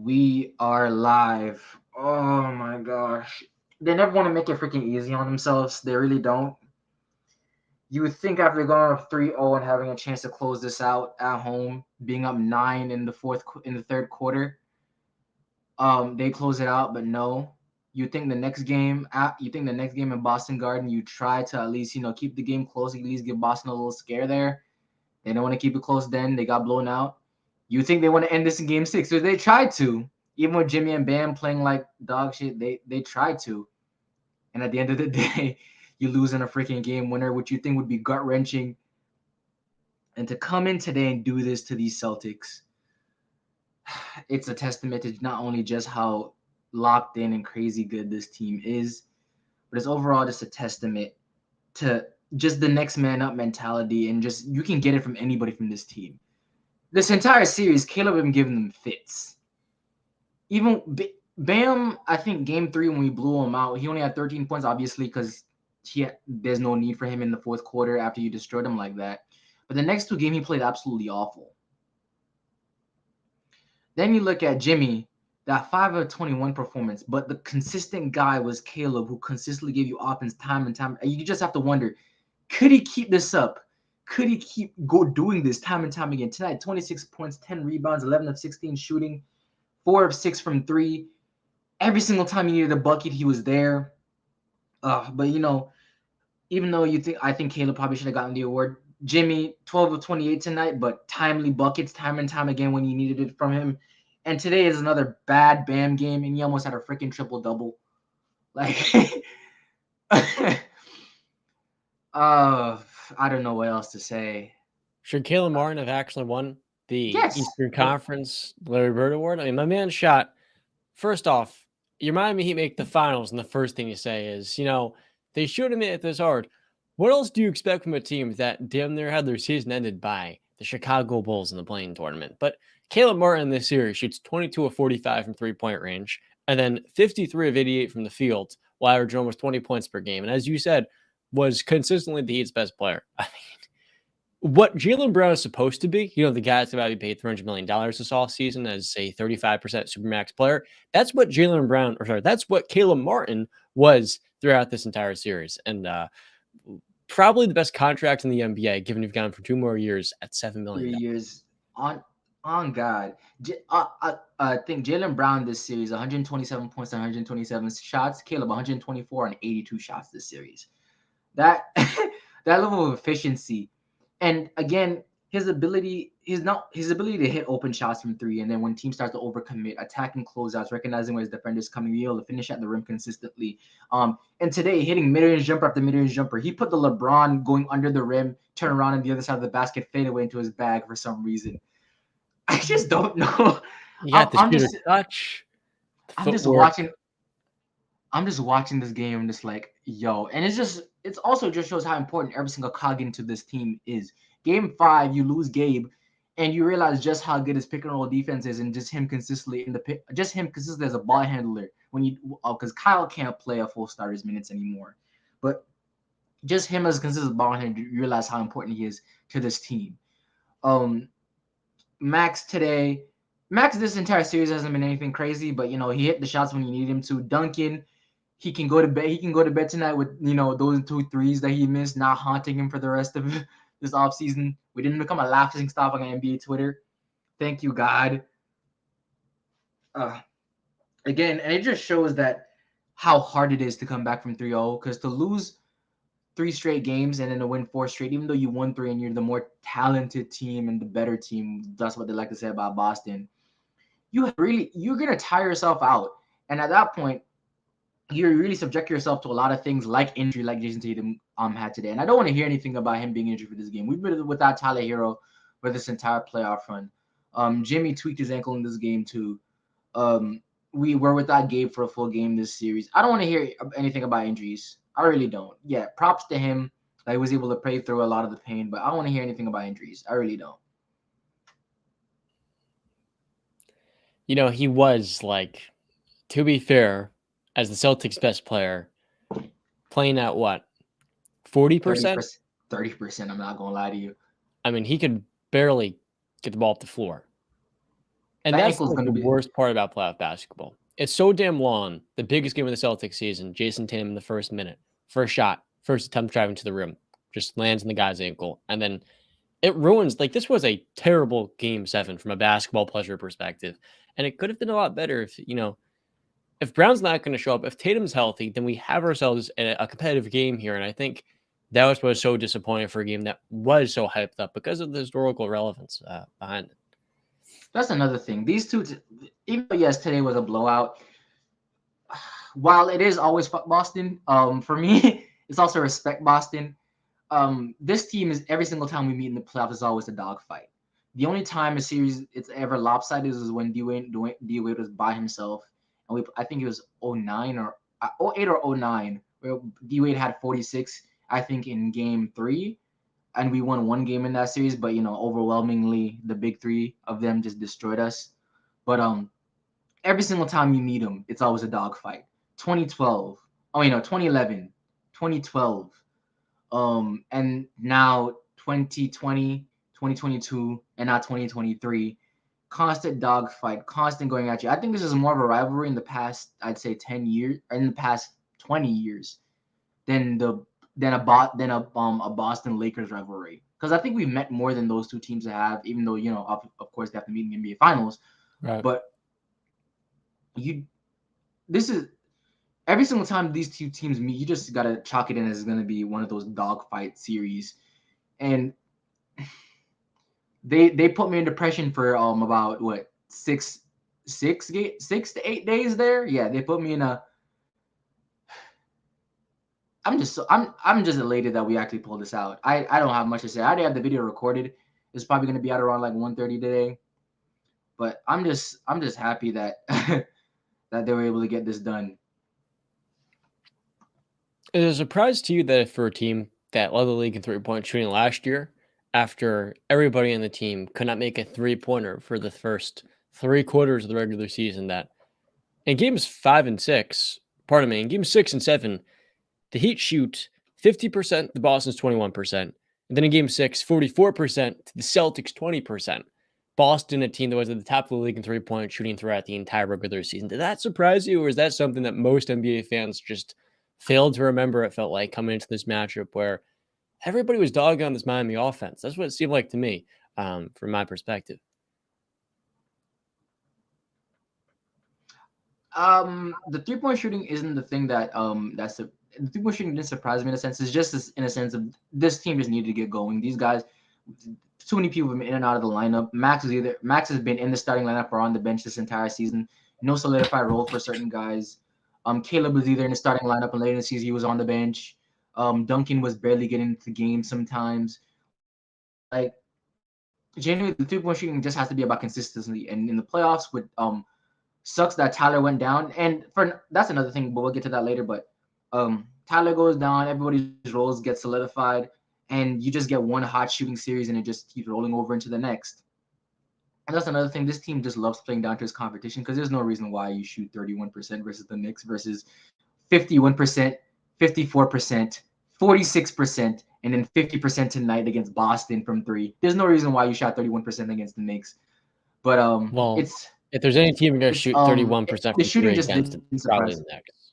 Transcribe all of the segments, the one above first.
We are live. Oh my gosh. They never want to make it freaking easy on themselves. They really don't. You would think after going up 3-0 and having a chance to close this out at home, being up 9 in the third quarter, they close it out, but no. You think the next game in Boston Garden, you try to at least, keep the game close, at least give Boston a little scare there. They don't want to keep it close then. They got blown out. You think they want to end this in game 6, so they tried to. Even with Jimmy and Bam playing like dog shit, they tried to. And at the end of the day, you lose in a freaking game winner, which you think would be gut wrenching. And to come in today and do this to these Celtics, it's a testament to not only just how locked in and crazy good this team is, but it's overall just a testament to just the next man up mentality, and just you can get it from anybody from this team. This entire series, Caleb had been giving them fits. Even Bam, I think game 3 when we blew him out, he only had 13 points, obviously, because there's no need for him in the fourth quarter after you destroyed him like that. But the next 2 games, he played absolutely awful. Then you look at Jimmy, that 5 of 21 performance, but the consistent guy was Caleb, who consistently gave you offense time and time. You just have to wonder, could he keep this up? Could he keep doing this time and time again? Tonight, 26 points, 10 rebounds, 11 of 16 shooting, 4 of 6 from 3. Every single time you needed a bucket, he was there. But even though I think Caleb probably should have gotten the award. Jimmy, 12 of 28 tonight, but timely buckets time and time again when you needed it from him. And today is another bad Bam game, and he almost had a freaking triple-double. Like, I don't know what else to say. Should Caleb Martin have actually won the Yes. Eastern Conference Larry Bird Award? I mean, my man shot. First off, you remind me he make the finals, and the first thing you say is, they should have made it this hard. What else do you expect from a team that damn near had their season ended by the Chicago Bulls in the playing tournament? But Caleb Martin in this series shoots 22 of 45 from three-point range, and then 53 of 88 from the field, while averaging almost 20 points per game. And as you said, was consistently the Heat's best player. I mean, what Jaylen Brown is supposed to be, the guy that's about to be paid $300 million this offseason as a 35% Supermax player, that's what that's what Caleb Martin was throughout this entire series. And probably the best contract in the NBA, given you've got him for 2 more years at $7 million. 3 years on God. I think Jaylen Brown this series, 127 points, 127 shots. Caleb, 124 and 82 shots this series. That that level of efficiency, and again, his ability to hit open shots from 3, and then when teams start to overcommit, attacking closeouts, recognizing where his defenders coming, be able to finish at the rim consistently. And today hitting mid-range jumper after mid-range jumper. He put the LeBron going under the rim, turn around on the other side of the basket, fade away into his bag for some reason. I just don't know. I'm just watching. I'm just watching this game. I'm just like, yo, and it's also just shows how important every single cog into this team is. Game 5, you lose Gabe, and you realize just how good his pick and roll defense is, and just him consistently as a ball handler. Because Kyle can't play a full starter's minutes anymore, but just him as a consistent ball handler, you realize how important he is to this team. Max this entire series hasn't been anything crazy, but he hit the shots when you need him to. Duncan, he can go to bed. He can go to bed tonight with those 2 threes that he missed, not haunting him for the rest of this offseason. We didn't become a laughing stock on NBA Twitter. Thank you, God. Again, and it just shows that how hard it is to come back from 3-0, because to lose 3 straight games and then to win 4 straight, even though you won 3 and you're the more talented team and the better team, that's what they like to say about Boston. You're gonna tire yourself out, and at that point, you really subject yourself to a lot of things like injury, like Jason Tatum had today. And I don't want to hear anything about him being injured for this game. We've been without Tyler Hero for this entire playoff run. Jimmy tweaked his ankle in this game too. We were without Gabe for a full game this series. I don't want to hear anything about injuries. I really don't. Yeah, props to him that he was able to play through a lot of the pain, but I don't want to hear anything about injuries. I really don't. He was, to be fair, as the Celtics' best player, playing at what? 40%? 30%, I'm not going to lie to you. I mean, he could barely get the ball off the floor. And That that's ankle's like gonna the be. worst part about playoff basketball. It's so damn long. The biggest game of the Celtics season, Jason Tatum in the first minute, first shot, first attempt driving to the rim, just lands in the guy's ankle. And then it ruins, like, this was a terrible game 7 from a basketball pleasure perspective. And it could have been a lot better if, if Brown's not going to show up, if Tatum's healthy, then we have ourselves a competitive game here. And I think that was what was so disappointing for a game that was so hyped up because of the historical relevance behind it. That's another thing. These two, even though yes, today was a blowout. While it is always fuck Boston, for me, it's also respect Boston. This team is every single time we meet in the playoffs is always a dogfight. The only time a series it's ever lopsided is when D Wade was by himself, and I think it was 09 or 08 or 09 where D Wade had 46, I think in game 3, and we won one game in that series, but overwhelmingly the big three of them just destroyed us. But every single time you meet them, it's always a dogfight. 2012, 2011, 2012, and now 2020, 2022, and now 2023. Constant dogfight, constant going at you. I think this is more of a rivalry in the past, I'd say 10 years, or in the past 20 years, than a Boston Lakers rivalry. Because I think we've met more than those two teams have, even though of course they have to meet in the NBA Finals. Right. But this is every single time these two teams meet, you just gotta chalk it in as going to be one of those dogfight series, and they put me in depression for about what 6 to 8 days there. Yeah, they put me in a. I'm just elated that we actually pulled this out. I don't have much to say. I already have the video recorded. It's probably gonna be out around like 1:30 today, but I'm just happy that that they were able to get this done. Is it a surprise to you that for a team that led the league in 3-point shooting last year, after everybody in the team could not make a 3-pointer for the first 3 quarters of the regular season, that in games 5 and 6, in games 6 and 7, the Heat shoot 50%, the Boston's 21%. And then in game 6, 44% to the Celtics, 20%. Boston, a team that was at the top of the league in 3-point shooting throughout the entire regular season. Did that surprise you, or is that something that most NBA fans just failed to remember? It felt like coming into this matchup where everybody was dogging on this Miami offense. That's what it seemed like to me, from my perspective. The 3-point shooting isn't the thing that the 3-point shooting didn't surprise me in a sense. It's just in a sense of this team just needed to get going. These guys, too many people have been in and out of the lineup. Max has been in the starting lineup or on the bench this entire season. No solidified role for certain guys. Caleb was either in the starting lineup and later in the season he was on the bench. Duncan was barely getting into the game sometimes. Like genuinely, the 3-point shooting just has to be about consistency. And in the playoffs, with sucks that Tyler went down. And that's another thing, but we'll get to that later. But Tyler goes down, everybody's roles get solidified, and you just get one hot shooting series, and it just keeps rolling over into the next. And that's another thing. This team just loves playing down to its competition because there's no reason why you shoot 31% versus the Knicks versus 51%, 54%, 46%, and then 50% tonight against Boston from 3. There's no reason why you shot 31% against the Knicks. But Well, it's if there's any team going to it's shoot 31% the from shooting 3 just against, didn't it's probably surprise the me. Knicks.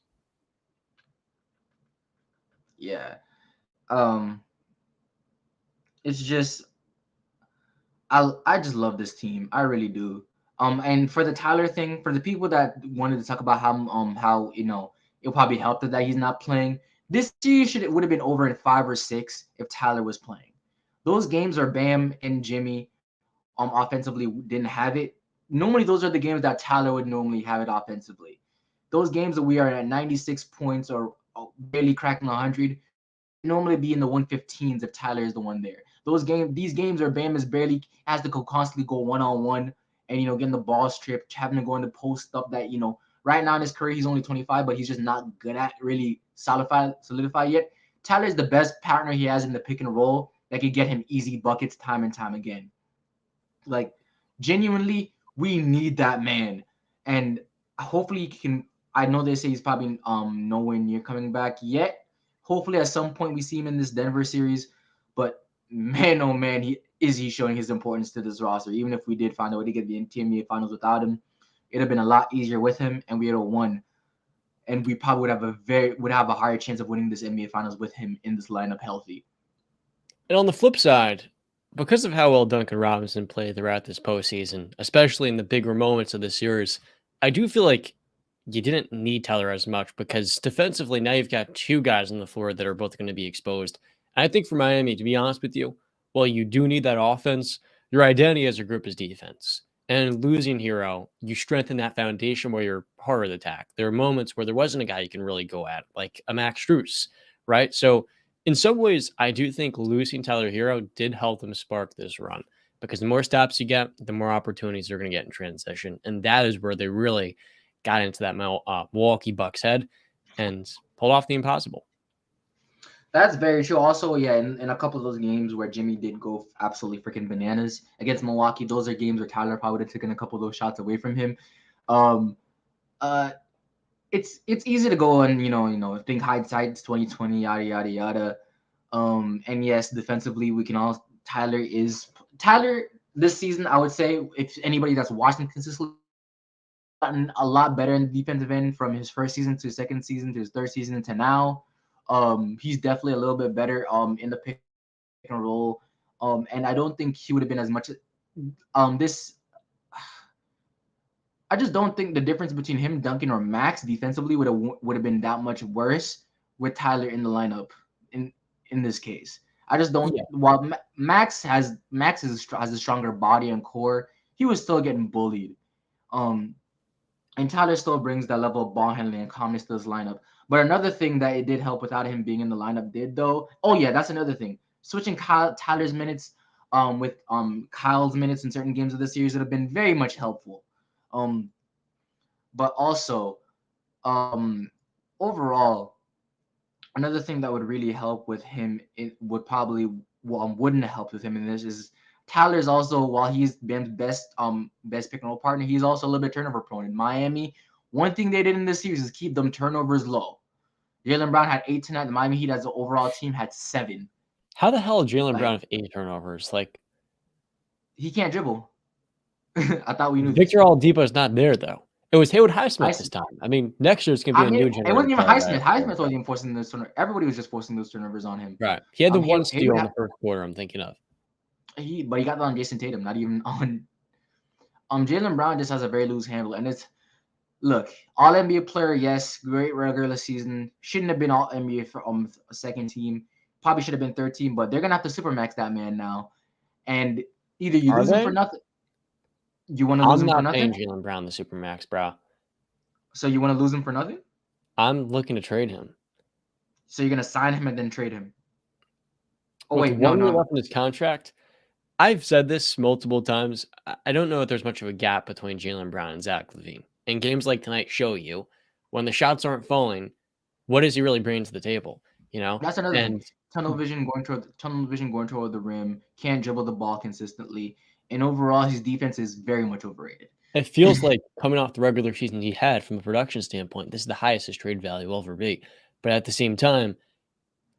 Yeah. It's just I just love this team. I really do. And for the Tyler thing, for the people that wanted to talk about how it'll probably help that he's not playing. This series would have been over in 5 or 6 if Tyler was playing. Those games are Bam and Jimmy offensively didn't have it. Normally those are the games that Tyler would normally have it offensively. Those games that we are at 96 points or barely cracking 100 normally be in the 115s if Tyler is the one there. These games are Bam is barely has to constantly go one-on-one and getting the ball stripped, having to go in the post stuff that right now in his career he's only 25, but he's just not good at really solidify yet. Tyler is the best partner he has in the pick and roll that could get him easy buckets time and time again. Like genuinely, we need that man, and hopefully he can. I know they say he's probably nowhere near coming back yet. Hopefully, at some point we see him in this Denver series. But man, oh man, is he showing his importance to this roster? Even if we did find a way to get the NBA Finals without him, it'd have been a lot easier with him, and we would have won. And we probably would have a higher chance of winning this NBA Finals with him in this lineup healthy. And on the flip side, because of how well Duncan Robinson played throughout this postseason, especially in the bigger moments of the series, I do feel like you didn't need Tyler as much because defensively, now you've got two guys on the floor that are both going to be exposed. And I think for Miami, to be honest with you, while you do need that offense, your identity as a group is defense. And losing Hero, you strengthen that foundation where you're harder to attack. There are moments where there wasn't a guy you can really go at, like a Max Strus, right? So in some ways, I do think losing Tyler Hero did help them spark this run because the more stops you get, the more opportunities they're going to get in transition. And that is where they really got into that Milwaukee Bucks head and pulled off the impossible. That's very true. Also, yeah, in a couple of those games where Jimmy did go absolutely freaking bananas against Milwaukee, those are games where Tyler probably would have taken a couple of those shots away from him. Um, uh, it's easy to go and think hindsight's 2020, yada yada yada. And yes, defensively we can all Tyler this season. I would say if anybody that's watching consistently, gotten a lot better in the defensive end from his first season to his second season to his third season to now. He's definitely a little bit better in the pick and roll. And I don't think he would have been as much this I just don't think the difference between him, Duncan, or Max defensively would have been that much worse with Tyler in the lineup in this case. I just don't. Yeah. While Max has a stronger body and core, he was still getting bullied. Um, and Tyler still brings that level of ball handling and calmness to his lineup. But another thing that it did help without him being in the lineup did though. Oh yeah, that's another thing. Switching Tyler's minutes with Kyle's minutes in certain games of the series would have been very much helpful. Um, but also overall, another thing that would really help with him, it would probably wouldn't have helped with him in this is Tyler's also, while he's been best pick and roll partner, he's also a little bit turnover prone. In Miami, one thing they did in this series is keep them turnovers low. Jaylen Brown had 8 tonight. The Miami Heat as an overall team had 7. How the hell did Jaylen Like, Brown have 8 turnovers? Like, he can't dribble. I thought we knew this. Victor Oladipo is not there though. It was Haywood Highsmith Highsmith. this time. I mean, next year it's going to be I a mean, new it generation. wasn't even Highsmith. Highsmith wasn't even forcing those turnovers. Everybody was just forcing those turnovers on him. Right. He had the one Haywood steal in the first quarter, I'm thinking of. But he got that on Jason Tatum, not even on. Jaylen Brown just has a very loose handle, and it's look, all NBA player, yes, great regular season. Shouldn't have been all NBA for a second team. Probably should have been third team, but they're gonna have to supermax that man now. And either you Are lose him they? for nothing. You want to lose I'm him for not paying nothing? Jaylen Brown the Supermax, bro. So you want to lose him for nothing? I'm looking to trade him. So you're gonna sign him and then trade him? Oh With wait, no, 1 year no. left in his contract, I've said this multiple times. I don't know if there's much of a gap between Jaylen Brown and Zach LaVine. And games like tonight show you when the shots aren't falling, what is he really bringing to the table? You know? That's another thing. And Tunnel vision going toward the rim. Can't dribble the ball consistently, and overall his defense is very much overrated. it feels like coming off the regular season he had from a production standpoint, this is the highest his trade value will ever be. But at the same time,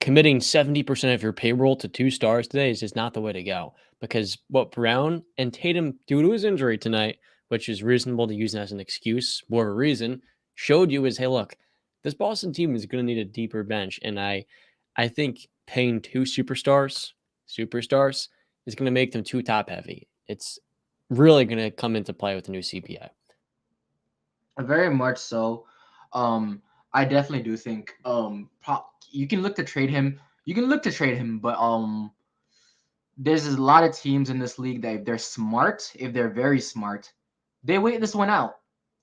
committing 70% of your payroll to 2 stars today is just not the way to go because what Brown and Tatum, due to his injury tonight, which is reasonable to use as an excuse, more of a reason, showed you is, hey, look, this Boston team is going to need a deeper bench. And I think paying 2 superstars is going to make them too top heavy. It's really going to come into play with the new CPI. Very much so. I definitely do think you can look to trade him. You can look to trade him, but there's a lot of teams in this league that if they're very smart, they wait this one out.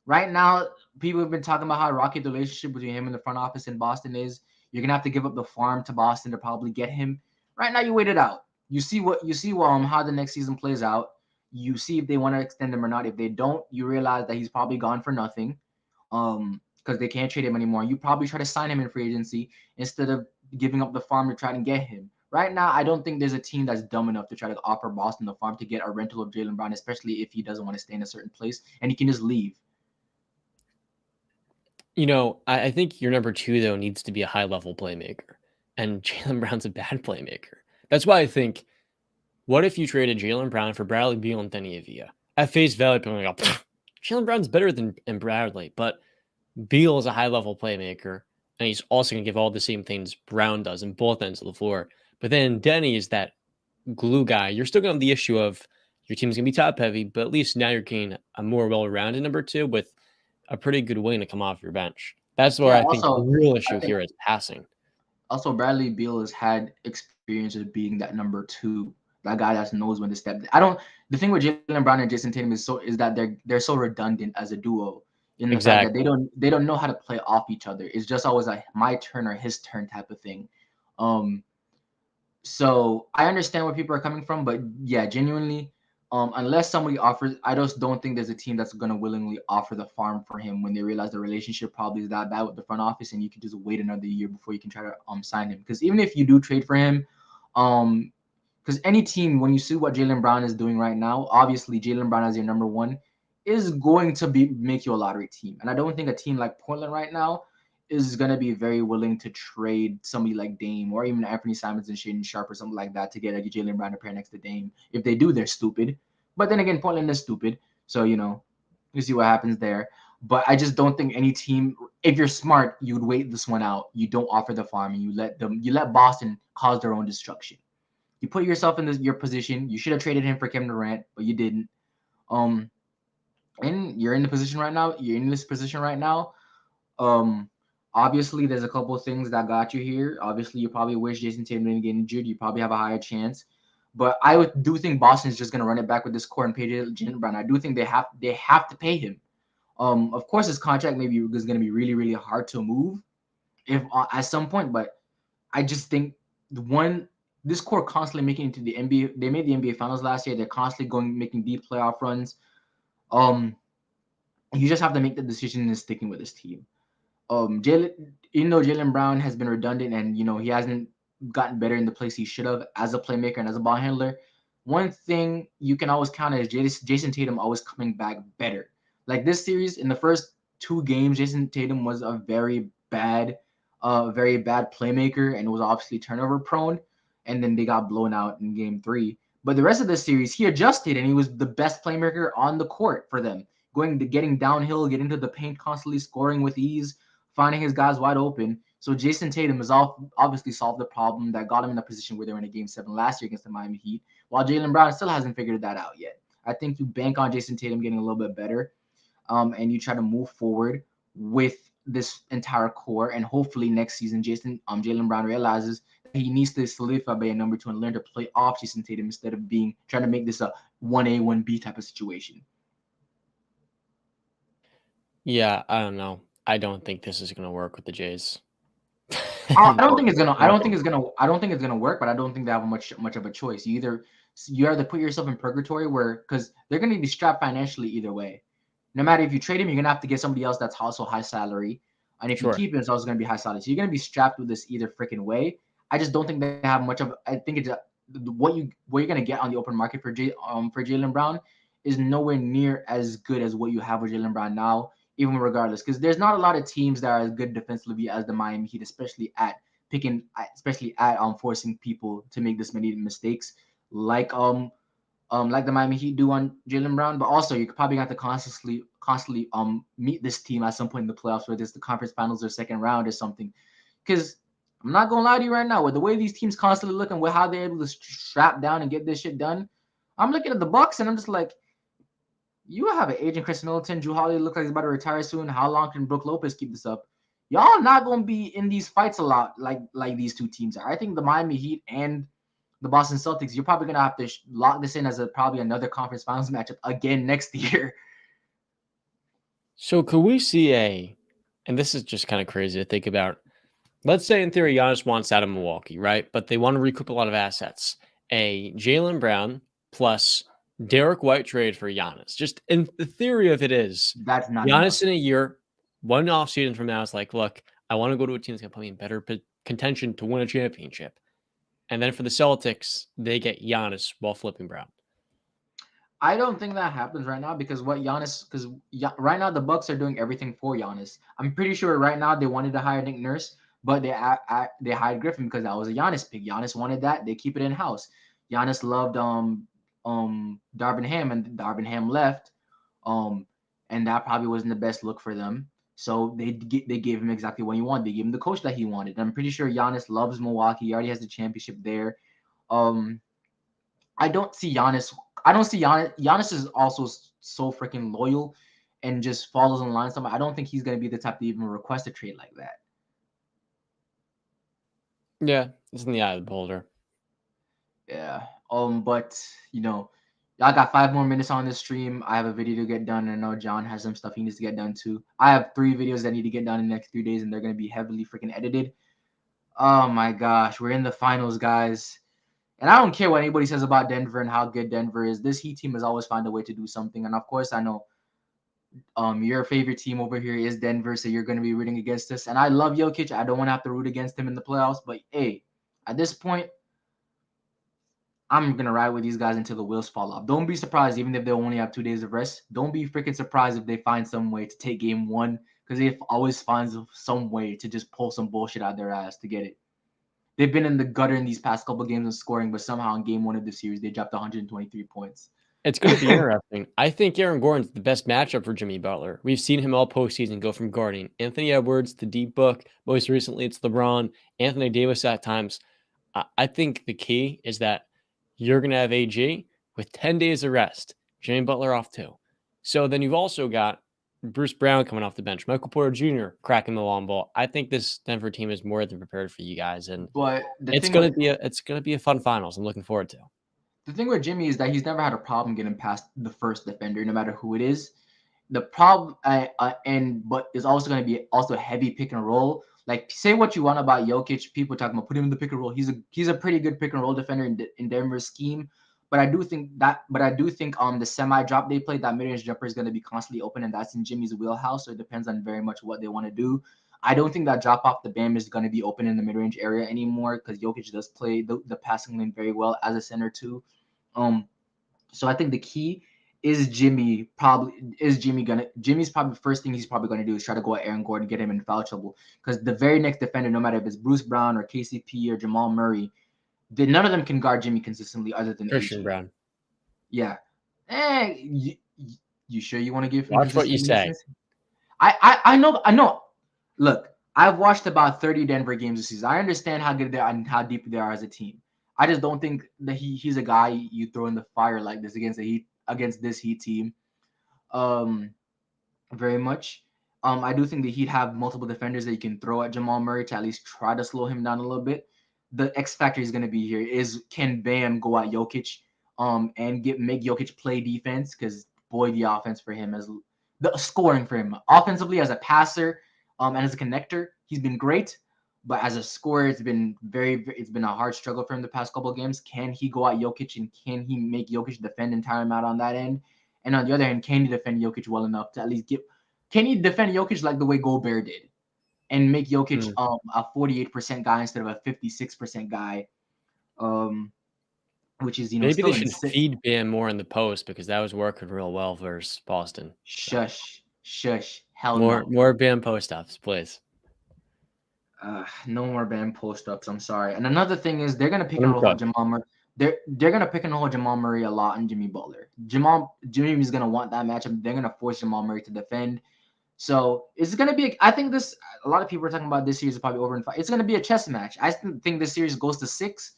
Right now, people have been talking about how rocky the relationship between him and the front office in Boston is. You're gonna have to give up the farm to Boston to probably get him. Right now, you wait it out. You see how the next season plays out. You see if they want to extend him or not. If they don't, you realize that he's probably gone for nothing. Because they can't trade him anymore. You probably try to sign him in free agency instead of giving up the farm to try and get him. Right now, I don't think there's a team that's dumb enough to try to offer Boston the farm to get a rental of Jaylen Brown, especially if he doesn't want to stay in a certain place and he can just leave. You know, I think your number 2, though, needs to be a high-level playmaker, and Jaylen Brown's a bad playmaker. That's why I think What if you traded Jaylen Brown for Bradley Beal and Denny Avila? At face value, people are going to go, Jaylen Brown's better than Bradley, but Beal is a high-level playmaker, and he's also going to give all the same things Brown does in both ends of the floor. But then Denny is that glue guy. You're still going to have the issue of your team's going to be top-heavy, but at least now you're getting a more well-rounded number two with a pretty good wing to come off your bench. That's where Yeah. I think the Also, real I issue think here is passing. Bradley Beal has had experience of being that number two, that guy that knows when to step. I don't. The thing with Jaylen Brown and Jason Tatum is that they're so redundant as a duo in the fact that Exactly. they don't know how to play off each other. It's just always like my turn or his turn type of thing. Um, so I understand where people are coming from, but yeah, genuinely, unless somebody offers, I just don't think there's a team that's gonna willingly offer the farm for him when they realize the relationship probably is that bad with the front office, and you can just wait another year before you can try to sign him. Because even if you do trade for him, um, because any team, when you see what Jaylen Brown is doing right now, obviously Jaylen Brown as your number one is going to be make you a lottery team, and I don't think a team like Portland right now is going to be very willing to trade somebody like Dame or even Anthony Simons and Shaden Sharp or something like that to get a Jaylen Brown to pair next to Dame. If they do, they're stupid. But then again, Portland is stupid. So, you see what happens there. But I just don't think any team, if you're smart, you'd wait this one out. You don't offer the farm and you let Boston cause their own destruction. You put yourself in your position. You should have traded him for Kevin Durant, but you didn't. Um, and you're in the position right now. You're in this position right now. Um, Obviously, there's a couple of things that got you here. Obviously, you probably wish Jason Tatum didn't get injured. You probably have a higher chance. But do think Boston's just gonna run it back with this core and pay Jaylen Brown. I do think they have to pay him. Of course, his contract maybe is gonna be really really hard to move if at some point. But I just think the one this core constantly making it to the NBA. They made the NBA Finals last year. They're constantly going making deep playoff runs. Um, you just have to make the decision and sticking with this team. Jalen, even though Jaylen Brown has been redundant and he hasn't gotten better in the place he should have as a playmaker and as a ball handler, one thing you can always count is Jason Tatum always coming back better. Like this series, in the first two games, Jason Tatum was a very bad playmaker and was obviously turnover prone. And then they got blown out in game three. But the rest of the series, he adjusted and he was the best playmaker on the court for them, getting downhill, getting to the paint, constantly scoring with ease, finding his guys wide open. So Jason Tatum has obviously solved the problem that got him in a position where they were in a game 7 last year against the Miami Heat, while Jaylen Brown still hasn't figured that out yet. I think you bank on Jason Tatum getting a little bit better, and you try to move forward with this entire core, and hopefully next season, Jaylen Brown realizes that he needs to solidify by a number two and learn to play off Jason Tatum instead of trying to make this a 1A 1B type of situation. Yeah, I don't know. I don't think this is going to work with the Jays. I don't think it's gonna. I don't think it's gonna. I don't think it's gonna work. But I don't think they have much of a choice. You either put yourself in purgatory because they're gonna be strapped financially either way. No matter if you trade him, you're gonna have to get somebody else that's also high salary, and if you Sure. keep him, it's also gonna be high salary. So you're gonna be strapped with this either freaking way. I just don't think they have much of. I think it's what you're gonna get on the open market for Jaylen Brown is nowhere near as good as what you have with Jaylen Brown now, even regardless, because there's not a lot of teams that are as good defensively as the Miami Heat, especially at forcing people to make this many mistakes, like the Miami Heat do on Jaylen Brown. But also, you could probably have to constantly meet this team at some point in the playoffs, whether it's the conference finals or second round or something. Because I'm not gonna lie to you right now, with the way these teams constantly look and with how they're able to strap down and get this shit done, I'm looking at the Bucks and I'm just like, you have an aging Chris Middleton. Drew Holiday looks like he's about to retire soon. How long can Brook Lopez keep this up? Y'all not gonna be in these fights a lot like these two teams are. I think the Miami Heat and the Boston Celtics, you're probably gonna have to lock this in as probably another conference finals matchup again next year. So could we see and this is just kind of crazy to think about. Let's say in theory, Giannis wants out of Milwaukee, right? But they want to recoup a lot of assets. A Jaylen Brown plus Derek White trade for Giannis. Just in the theory of it is That's not Giannis enough. in a year, one off season from now is like, look, I want to go to a team that's going to put me in better contention to win a championship. And then for the Celtics, they get Giannis while flipping Brown. I don't think that happens right now because right now the Bucks are doing everything for Giannis. I'm pretty sure right now they wanted to hire Nick Nurse, but they hired Griffin because that was a Giannis pick. Giannis wanted that. They keep it in house. Giannis loved Darvin Ham, and Darvin Ham left. Um, and that probably wasn't the best look for them. So they gave him exactly what he wanted. They gave him the coach that he wanted. I'm pretty sure Giannis loves Milwaukee. He already has the championship there. Um, I don't see Giannis. I don't see Giannis. Giannis is also so freaking loyal and just follows in line. Something. I don't think he's gonna be the type to even request a trade like that. Yeah, it's in the eye of the beholder. Yeah. But I got 5 more minutes on this stream. I have a video to get done. And I know John has some stuff he needs to get done too. I have 3 videos that need to get done in the next 3 days, and they're gonna be heavily freaking edited. Oh my gosh, we're in the finals, guys. And I don't care what anybody says about Denver and how good Denver is. This Heat team has always found a way to do something. And of course, I know your favorite team over here is Denver, so you're going to be rooting against us. And I love Jokic. I don't want to have to root against him in the playoffs. But hey, at this point, I'm going to ride with these guys until the wheels fall off. Don't be surprised, even if they only have 2 days of rest. Don't be freaking surprised if they find some way to take game one, because they always find some way to just pull some bullshit out of their ass to get it. They've been in the gutter in these past couple games of scoring, but somehow in game one of the series, they dropped 123 points. It's going to be interesting. I think Aaron Gordon's the best matchup for Jimmy Butler. We've seen him all postseason go from guarding Anthony Edwards to deep book. Most recently, it's LeBron, Anthony Davis at times. I think the key is that you're going to have AG with 10 days of rest, Jimmy Butler off too. So then you've also got Bruce Brown coming off the bench, Michael Porter Jr. cracking the long ball. I think this Denver team is more than prepared for you guys, and it's going to be a fun finals. I'm looking forward to. The thing with Jimmy is that he's never had a problem getting past the first defender, no matter who it is. The problem, but is also going to be also heavy pick and roll. Like, say what you want about Jokic, people talking about put him in the pick and roll. He's a pretty good pick and roll defender in Denver's scheme. But I do think the semi drop they played, that mid range jumper is going to be constantly open, and that's in Jimmy's wheelhouse. So it depends on very much what they want to do. I don't think that drop off the bam is going to be open in the mid range area anymore, because Jokic does play the passing lane very well as a center too. So I think the key is Jimmy's probably the first thing he's probably gonna do is try to go at Aaron Gordon, get him in foul trouble. Because the very next defender, no matter if it's Bruce Brown or KCP or Jamal Murray, none of them can guard Jimmy consistently other than Christian AG. Brown. Yeah. You sure you want to give him Watch what you say. I know. Look, I've watched about 30 Denver games this season. I understand how good they are and how deep they are as a team. I just don't think that he's a guy you throw in the fire like this against this Heat team. Very much. I do think the Heat have multiple defenders that you can throw at Jamal Murray to at least try to slow him down a little bit. The X factor is going to be here is, can Bam go at Jokic and make Jokic play defense, because boy, the offense for him is the scoring for him offensively as a passer and as a connector, he's been great. But as a scorer, it's been a hard struggle for him the past couple of games. Can he go at Jokic, and can he make Jokic defend and tire him out on that end? And on the other hand, can he defend Jokic well enough to at least can he defend Jokic like the way Gobert did and make Jokic a 48% guy instead of a 56% guy? Which is, maybe still they should feed Bam more in the post, because that was working real well versus Boston. Shush. Hell no. More Bam post ups, please. No more Bam post ups. I'm sorry. And another thing is they're gonna pick and roll Jamal Murray. They're gonna pick and roll Jamal Murray a lot and Jimmy Butler. Jimmy's gonna want that matchup. They're gonna force Jamal Murray to defend. So it's gonna be. I think a lot of people are talking about this series is probably over in 5. It's gonna be a chess match. I think this series goes to 6,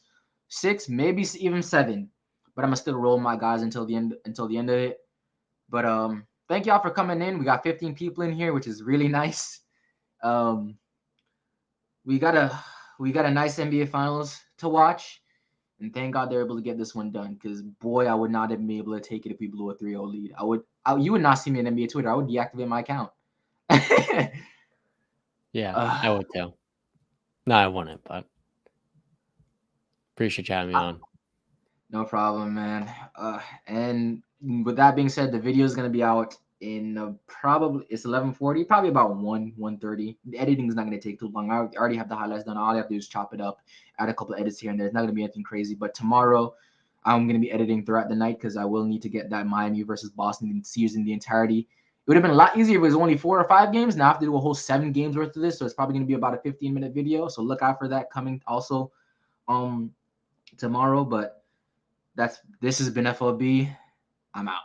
maybe even 7. But I'm gonna still roll my guys until the end of it. But thank y'all for coming in. We got 15 people in here, which is really nice. We got a nice NBA Finals to watch, and thank God they're able to get this one done. Because boy, I would not have been able to take it if we blew a 3-0 lead. You would not see me in NBA Twitter. I would deactivate my account. Yeah, I would too. No, I wouldn't, but appreciate you having me on. No problem, man. And with that being said, the video is gonna be out in probably it's 11:40, probably about 1:30. The editing is not gonna take too long. I already have the highlights done. All I have to do is chop it up, add a couple of edits here and there. It's not gonna be anything crazy. But tomorrow, I'm gonna be editing throughout the night, because I will need to get that Miami versus Boston series in the entirety. It would have been a lot easier if it was only 4 or 5 games. Now I have to do a whole 7 games worth of this, so it's probably gonna be about a 15-minute video. So look out for that coming also tomorrow. But This has been FOB. I'm out.